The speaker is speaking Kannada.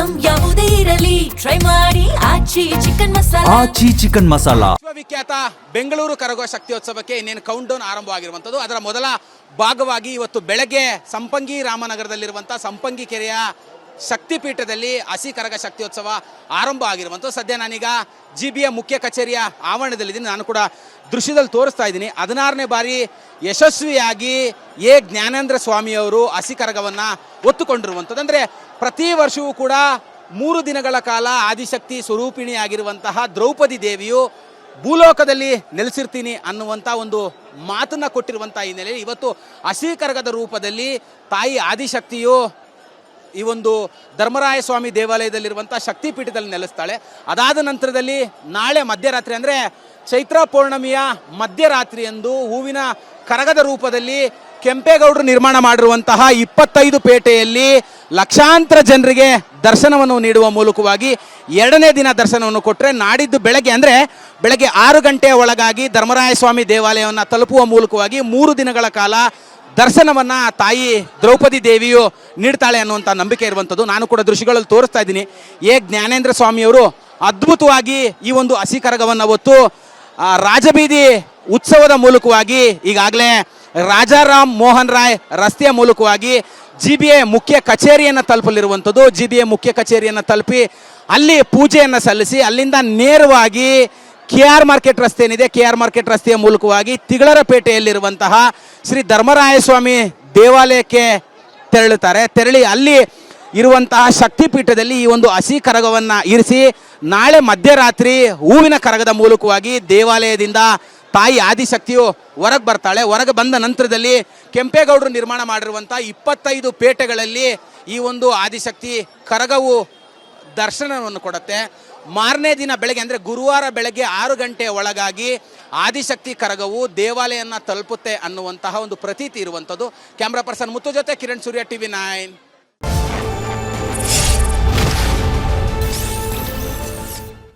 ಐಟಂ ಯಾವುದೇ ಇರಲಿ ಟ್ರೈ ಮಾಡಿ ಆಚಿ ಚಿಕನ್ ಮಸಾಲಾ. ವಿಶ್ವವಿಖ್ಯಾತ ಬೆಂಗಳೂರು ಕರಗ ಶಕ್ತಿಯೋತ್ಸವಕ್ಕೆ ಇನ್ನೇನು ಕೌಂಟ್ ಡೌನ್ ಆರಂಭವಾಗಿರುವಂಥದ್ದು. ಅದರ ಮೊದಲ ಭಾಗವಾಗಿ ಇವತ್ತು ಬೆಳಗ್ಗೆ ಸಂಪಂಗಿ ರಾಮನಗರದಲ್ಲಿರುವಂಥ ಸಂಪಂಗಿ ಕೆರೆಯ ಶಕ್ತಿಪೀಠದಲ್ಲಿ ಹಸಿ ಕರಗ ಶಕ್ತಿಯೋತ್ಸವ ಆರಂಭ ಆಗಿರುವಂಥದ್ದು. ಸದ್ಯ ನಾನೀಗ GBA ಮುಖ್ಯ ಕಚೇರಿಯ ಆವರಣದಲ್ಲಿದ್ದೀನಿ. ನಾನು ಕೂಡ ದೃಶ್ಯದಲ್ಲಿ ತೋರಿಸ್ತಾ ಇದ್ದೀನಿ. 16ನೇ ಬಾರಿ ಯಶಸ್ವಿಯಾಗಿ ಜ್ಞಾನೇಂದ್ರ ಸ್ವಾಮಿಯವರು ಹಸಿ ಕರಗವನ್ನು ಒತ್ತುಕೊಂಡಿರುವಂಥದ್ದು. ಅಂದರೆ ಪ್ರತಿ ವರ್ಷವೂ ಕೂಡ 3 ದಿನಗಳ ಕಾಲ ಆದಿಶಕ್ತಿ ಸ್ವರೂಪಿಣಿಯಾಗಿರುವಂತಹ ದ್ರೌಪದಿ ದೇವಿಯು ಭೂಲೋಕದಲ್ಲಿ ನೆಲೆಸಿರ್ತೀನಿ ಅನ್ನುವಂಥ ಒಂದು ಮಾತನ್ನು ಕೊಟ್ಟಿರುವಂಥ ಹಿನ್ನೆಲೆಯಲ್ಲಿ ಇವತ್ತು ಹಸಿ ಕರಗದ ರೂಪದಲ್ಲಿ ತಾಯಿ ಆದಿಶಕ್ತಿಯು ಈ ಒಂದು ಧರ್ಮರಾಯ ಸ್ವಾಮಿ ದೇವಾಲಯದಲ್ಲಿರುವಂಥ ಶಕ್ತಿಪೀಠದಲ್ಲಿ ನೆಲೆಸ್ತಾಳೆ. ಅದಾದ ನಂತರದಲ್ಲಿ ನಾಳೆ ಮಧ್ಯರಾತ್ರಿ ಅಂದರೆ ಚೈತ್ರ ಪೌರ್ಣಮಿಯ ಮಧ್ಯರಾತ್ರಿಯಂದು ಹೂವಿನ ಕರಗದ ರೂಪದಲ್ಲಿ ಕೆಂಪೇಗೌಡರು ನಿರ್ಮಾಣ ಮಾಡಿರುವಂತಹ 25 ಪೇಟೆಯಲ್ಲಿ ಲಕ್ಷಾಂತರ ಜನರಿಗೆ ದರ್ಶನವನ್ನು ನೀಡುವ ಮೂಲಕವಾಗಿ 2ನೇ ದಿನ ದರ್ಶನವನ್ನು ಕೊಟ್ಟರೆ ನಾಡಿದ್ದು ಬೆಳಗ್ಗೆ ಅಂದರೆ ಬೆಳಗ್ಗೆ 6 ಗಂಟೆಯ ಒಳಗಾಗಿ ಧರ್ಮರಾಯ ಸ್ವಾಮಿ ದೇವಾಲಯವನ್ನು ತಲುಪುವ ಮೂಲಕವಾಗಿ 3 ದಿನಗಳ ಕಾಲ ದರ್ಶನವನ್ನು ತಾಯಿ ದ್ರೌಪದಿ ದೇವಿಯು ನೀಡ್ತಾಳೆ ಅನ್ನುವಂಥ ನಂಬಿಕೆ ಇರುವಂಥದ್ದು. ನಾನು ಕೂಡ ದೃಶ್ಯಗಳಲ್ಲಿ ತೋರಿಸ್ತಾ ಇದ್ದೀನಿ. ಜ್ಞಾನೇಂದ್ರ ಸ್ವಾಮಿಯವರು ಅದ್ಭುತವಾಗಿ ಈ ಒಂದು ಹಸಿ ಕರಗವನ್ನು ಹೊತ್ತು ರಾಜಬೀದಿ ಉತ್ಸವದ ಮೂಲಕವಾಗಿ ಈಗಾಗಲೇ ರಾಜಾರಾಮ್ ಮೋಹನ್ ರಾಯ್ ರಸ್ತೆಯ ಮೂಲಕವಾಗಿ GBA ಮುಖ್ಯ ಕಚೇರಿಯನ್ನು ತಲುಪಲಿರುವಂಥದ್ದು. GBA ಮುಖ್ಯ ಕಚೇರಿಯನ್ನು ತಲುಪಿ ಅಲ್ಲಿ ಪೂಜೆಯನ್ನು ಸಲ್ಲಿಸಿ ಅಲ್ಲಿಂದ ನೇರವಾಗಿ KR ಮಾರ್ಕೆಟ್ ರಸ್ತೆ ಏನಿದೆ, KR ಮಾರ್ಕೆಟ್ ರಸ್ತೆಯ ಮೂಲಕವಾಗಿ ತಿಗಳರಪೇಟೆಯಲ್ಲಿರುವಂತಹ ಶ್ರೀ ಧರ್ಮರಾಯ ಸ್ವಾಮಿ ದೇವಾಲಯಕ್ಕೆ ತೆರಳಿ ಅಲ್ಲಿ ಇರುವಂತಹ ಶಕ್ತಿಪೀಠದಲ್ಲಿ ಈ ಒಂದು ಹಸಿ ಕರಗವನ್ನು ಇರಿಸಿ ನಾಳೆ ಮಧ್ಯರಾತ್ರಿ ಹೂವಿನ ಕರಗದ ಮೂಲಕವಾಗಿ ದೇವಾಲಯದಿಂದ ತಾಯಿ ಆದಿಶಕ್ತಿಯು ಹೊರಗೆ ಬರ್ತಾಳೆ. ಹೊರಗೆ ಬಂದ ನಂತರದಲ್ಲಿ ಕೆಂಪೇಗೌಡರು ನಿರ್ಮಾಣ ಮಾಡಿರುವಂಥ 25 ಪೇಟೆಗಳಲ್ಲಿ ಈ ಒಂದು ಆದಿಶಕ್ತಿ ಕರಗವು ದರ್ಶನವನ್ನು ಕೊಡುತ್ತೆ. ಮಾರನೇ ದಿನ ಬೆಳಗ್ಗೆ ಅಂದರೆ ಗುರುವಾರ ಬೆಳಗ್ಗೆ 6 ಗಂಟೆಯ ಒಳಗಾಗಿ ಆದಿಶಕ್ತಿ ಕರಗವು ದೇವಾಲಯನ ತಲುಪುತ್ತೆ ಅನ್ನುವಂತಹ ಒಂದು ಪ್ರತೀತಿ ಇರುವಂಥದ್ದು. ಕ್ಯಾಮ್ರಾ ಪರ್ಸನ್ ಮುತ್ತು ಜೊತೆ ಕಿರಣ್ ಸೂರ್ಯ, TV9.